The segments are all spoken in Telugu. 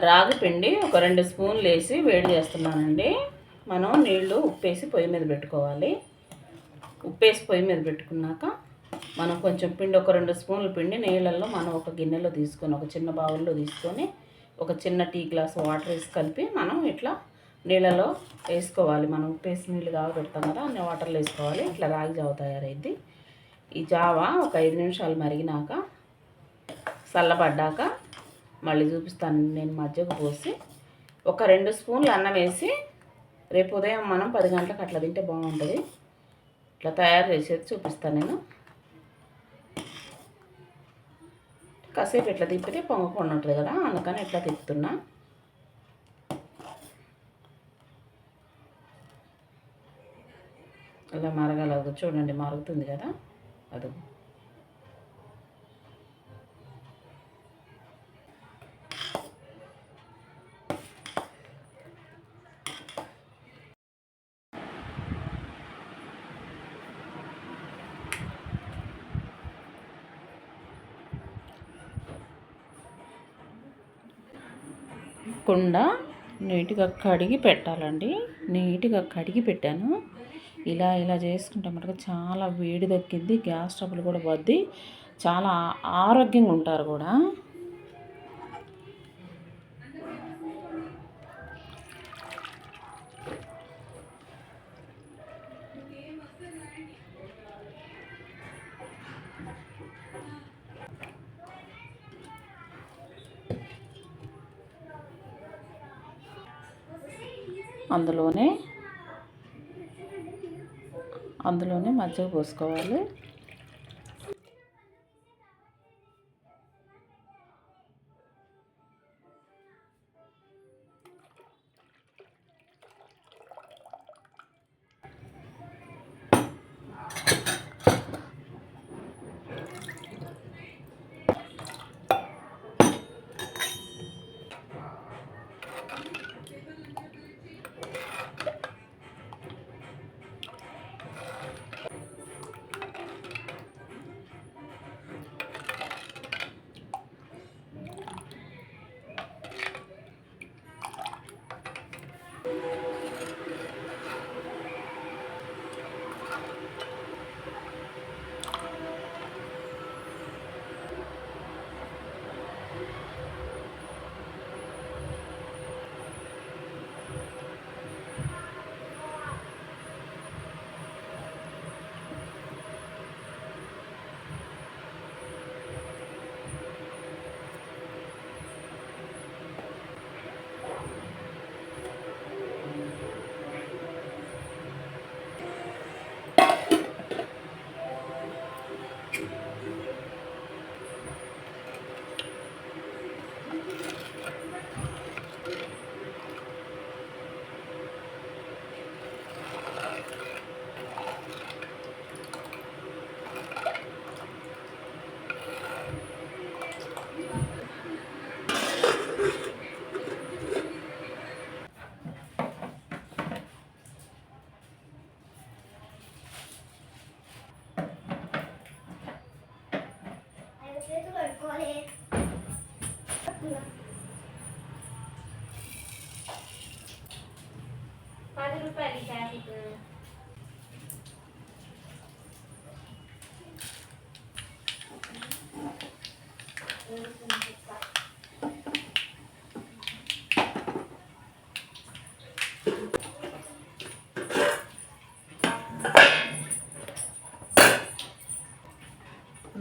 రాగి పిండి ఒక 2 స్పూన్లు వేసి వేడి చేస్తున్నానండి. మనం నీళ్ళు ఉప్పేసి పొయ్యి మీద పెట్టుకోవాలి. ఉప్పేసి పొయ్యి మీద పెట్టుకున్నాక మనం కొంచెం పిండి ఒక 2 స్పూన్ల పిండి నీళ్ళల్లో మనం ఒక గిన్నెలో తీసుకొని ఒక చిన్న బౌల్లో తీసుకొని ఒక చిన్న టీ గ్లాస్ వాటర్ వేసి కలిపి మనం ఇట్లా నీళ్ళలో వేసుకోవాలి. మనం ఉప్పేసి నీళ్ళు కాగబెడతాం కదా, అన్ని వాటర్లో వేసుకోవాలి. ఇట్లా రాగి జావ తయారైద్ది. ఈ జావ ఒక 5 నిమిషాలు మరిగినాక చల్లబడ్డాక మళ్ళీ చూపిస్తాను. నేను మజ్జిగ పోసి ఒక 2 స్పూన్లు అన్నం వేసి రేపు ఉదయం మనం 10 గంటలకు అట్లా తింటే బాగుంటుంది. ఇట్లా తయారు చేసేది చూపిస్తాను నేను. కాసేపు ఇట్లా తిప్పితే పొంగకుండా ఉంటుంది కదా, అందుకని ఇట్లా తిప్పుతున్నా. ఇలా మరగలదు చూడండి, మరుగుతుంది కదా అది. కుండ నీట్గా కడిగి పెట్టాలండి. నీట్గా కడిగి పెట్టాను. ఇలా చేసుకుంటే మటుకు చాలా వేడి దక్కింది, గ్యాస్ ట్రబుల్ కూడా పోద్ది, చాలా ఆరోగ్యంగా ఉంటారు కూడా. అందులోనే మజ్జిగ పోసుకోవాలి.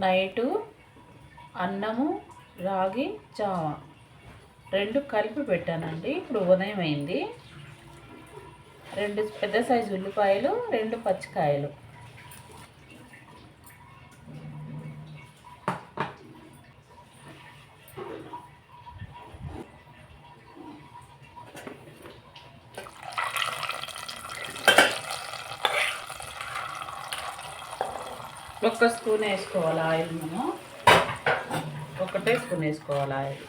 నైటు అన్నము రాగి జావ 2 కలిపి పెట్టానండి. ఇప్పుడు ఉదయం అయింది. 2 పెద్ద సైజు ఉల్లిపాయలు, 2 పచ్చికాయలు, ఒక్క స్పూన్ వేసుకోవాలి ఆయిల్. మనం ఒకటే స్పూన్ వేసుకోవాలి ఆయిల్.